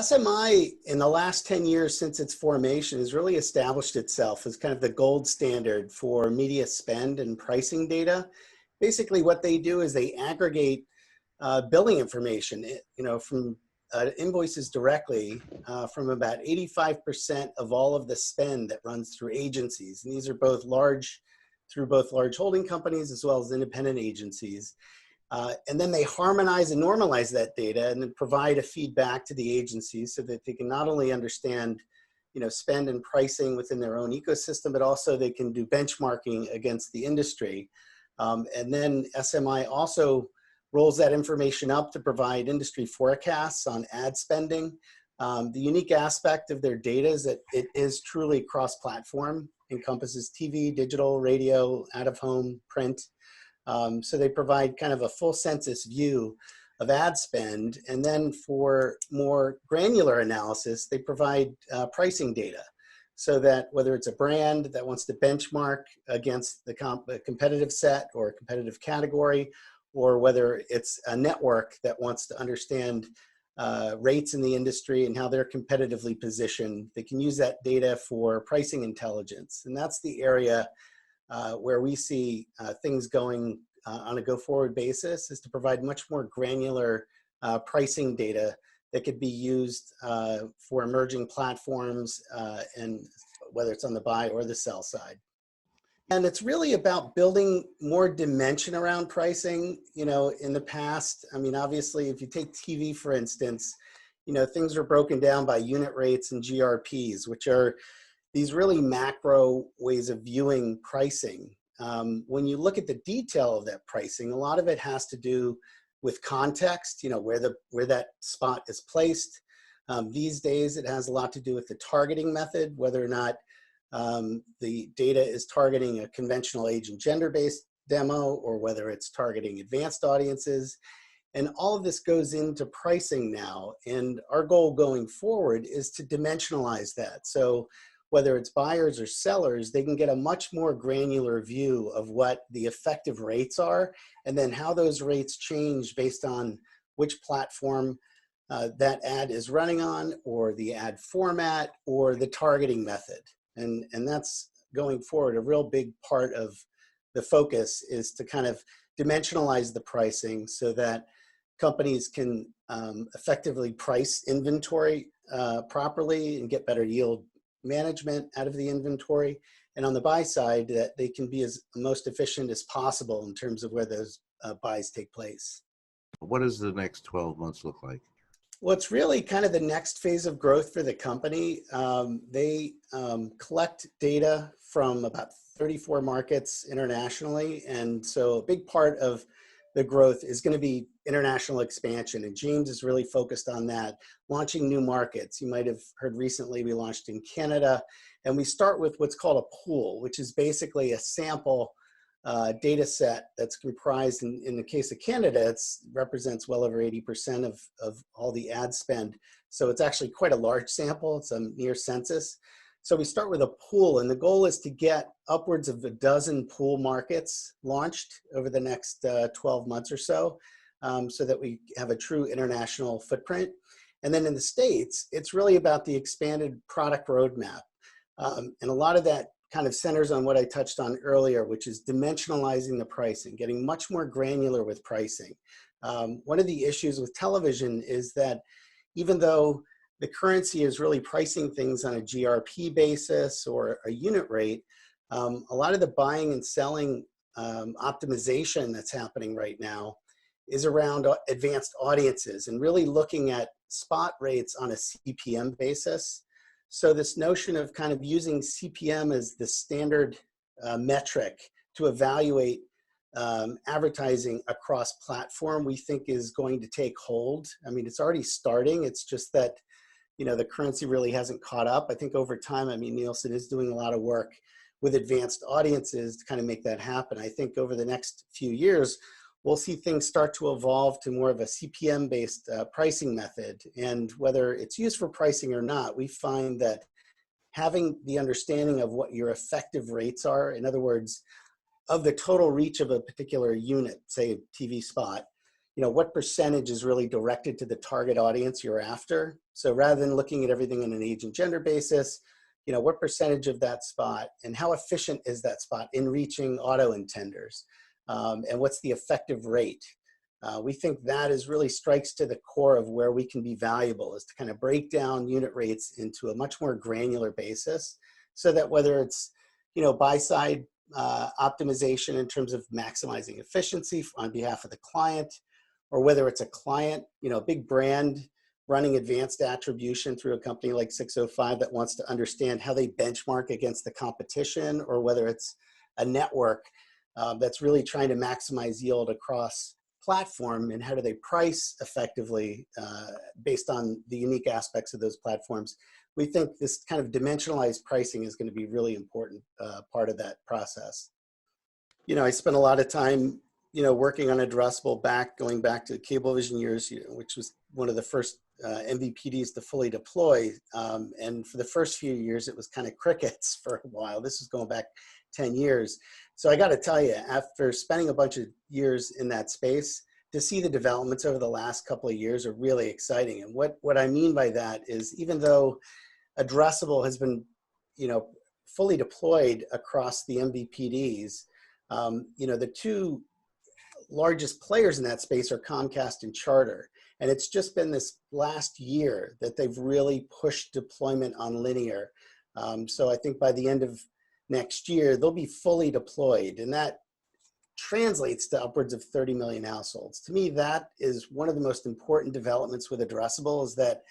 SMI in the last 10 years since its formation has really established itself as kind of the gold standard for media spend and pricing data. Basically what they do is they aggregate billing information, from invoices directly from about 85% of all of the spend that runs through agencies. And these are both through both large holding companies as well as independent agencies. And then they harmonize and normalize that data and then provide a feedback to the agencies so that they can not only understand, spend and pricing within their own ecosystem, but also they can do benchmarking against the industry. And then SMI also rolls that information up to provide industry forecasts on ad spending. The unique aspect of their data is that it is truly cross-platform, encompasses TV, digital, radio, out-of-home, print. So they provide kind of a full census view of ad spend. And then for more granular analysis, they provide pricing data so that whether it's a brand that wants to benchmark against the competitive set or a competitive category, or whether it's a network that wants to understand rates in the industry and how they're competitively positioned, they can use that data for pricing intelligence. And that's the area where we see things going on a go-forward basis, is to provide much more granular pricing data that could be used for emerging platforms, and whether it's on the buy or the sell side. And it's really about building more dimension around pricing. In the past, obviously, if you take TV, for instance, things are broken down by unit rates and GRPs, which are these really macro ways of viewing pricing. When you look at the detail of that pricing, a lot of it has to do with context, where that spot is placed. These days, it has a lot to do with the targeting method, whether or not the data is targeting a conventional age and gender-based demo, or whether it's targeting advanced audiences. And all of this goes into pricing now. And our goal going forward is to dimensionalize that. So whether it's buyers or sellers, they can get a much more granular view of what the effective rates are, and then how those rates change based on which platform that ad is running on, or the ad format, or the targeting method. And that's going forward. A real big part of the focus is to kind of dimensionalize the pricing so that companies can effectively price inventory properly and get better yield management out of the inventory. And on the buy side, that they can be as most efficient as possible in terms of where those buys take place. What does the next 12 months look like? Well, it's really kind of the next phase of growth for the company. They collect data from about 34 markets internationally. And so a big part of the growth is going to be international expansion. And James is really focused on that, launching new markets. You might have heard recently we launched in Canada. And we start with what's called a pool, which is basically a sample data set that's comprised, in the case of Canada, it represents well over 80% of all the ad spend. So it's actually quite a large sample. It's a near census. So we start with a pool, and the goal is to get upwards of a dozen pool markets launched over the next 12 months or so, so that we have a true international footprint. And then in the States, it's really about the expanded product roadmap. And a lot of that kind of centers on what I touched on earlier, which is dimensionalizing the pricing, getting much more granular with pricing. One of the issues with television is that even though the currency is really pricing things on a GRP basis or a unit rate, a lot of the buying and selling optimization that's happening right now is around advanced audiences and really looking at spot rates on a CPM basis. So this notion of kind of using CPM as the standard metric to evaluate advertising across platform, we think is going to take hold. It's already starting. It's just that, the currency really hasn't caught up. I think over time, Nielsen is doing a lot of work with advanced audiences to kind of make that happen. I think over the next few years, we'll see things start to evolve to more of a CPM-based pricing method. And whether it's used for pricing or not, we find that having the understanding of what your effective rates are, in other words, of the total reach of a particular unit, say a TV spot, what percentage is really directed to the target audience you're after. So rather than looking at everything in an age and gender basis, what percentage of that spot and how efficient is that spot in reaching auto intenders? And what's the effective rate? We think that is really strikes to the core of where we can be valuable, is to kind of break down unit rates into a much more granular basis, so that whether it's, buy side optimization in terms of maximizing efficiency on behalf of the client, or whether it's a client, big brand running advanced attribution through a company like 605 that wants to understand how they benchmark against the competition, or whether it's a network that's really trying to maximize yield across platform, and how do they price effectively based on the unique aspects of those platforms. We think this kind of dimensionalized pricing is going to be really important part of that process. I spent a lot of time working on addressable going back to Cablevision years, which was one of the first MVPDs to fully deploy. And for the first few years, it was kind of crickets for a while. This is going back 10 years. So I got to tell you, after spending a bunch of years in that space, to see the developments over the last couple of years are really exciting. And what I mean by that is, even though addressable has been, fully deployed across the MVPDs, the two largest players in that space are Comcast and Charter. And it's just been this last year that they've really pushed deployment on linear. So I think by the end of next year, they'll be fully deployed. And that translates to upwards of 30 million households. To me, that is one of the most important developments with addressable, is that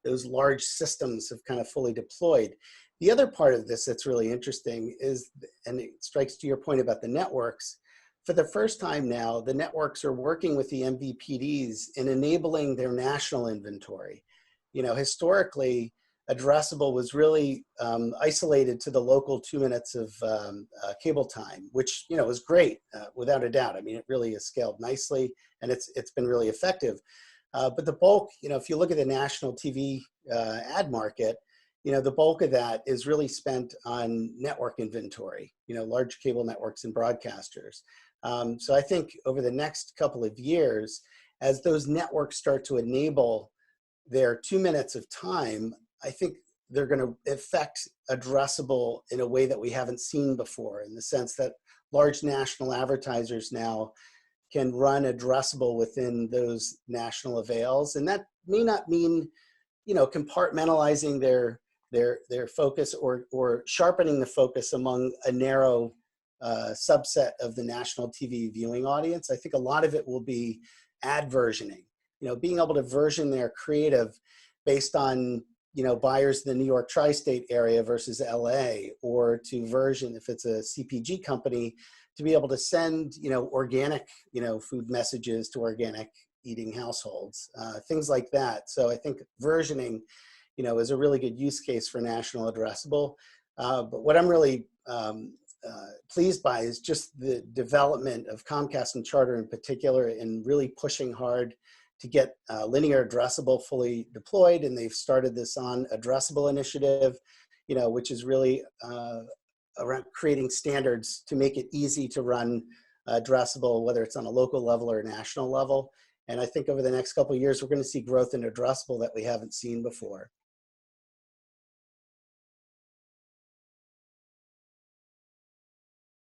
those large systems have kind of fully deployed. The other part of this that's really interesting is, and it strikes to your point about the networks, for the first time now, the networks are working with the MVPDs in enabling their national inventory. Historically, addressable was really isolated to the local 2 minutes of cable time, which was great without a doubt. I mean, it really has scaled nicely, and it's been really effective. But the bulk, if you look at the national TV ad market, the bulk of that is really spent on network inventory, large cable networks and broadcasters. So I think over the next couple of years, as those networks start to enable their 2 minutes of time, I think they're going to affect addressable in a way that we haven't seen before, in the sense that large national advertisers now can run addressable within those national avails. And that may not mean, compartmentalizing their focus or sharpening the focus among a narrow subset of the national TV viewing audience. I think a lot of it will be ad versioning, being able to version their creative based on, buyers in the New York tri-state area versus LA, or to version, if it's a CPG company, to be able to send, organic, food messages to organic eating households, things like that. So I think versioning, is a really good use case for national addressable. But what I'm really pleased by is just the development of Comcast and Charter in particular, in really pushing hard to get linear addressable fully deployed. And they've started this on addressable initiative, which is really around creating standards to make it easy to run addressable, whether it's on a local level or a national level. And I think over the next couple of years, we're going to see growth in addressable that we haven't seen before.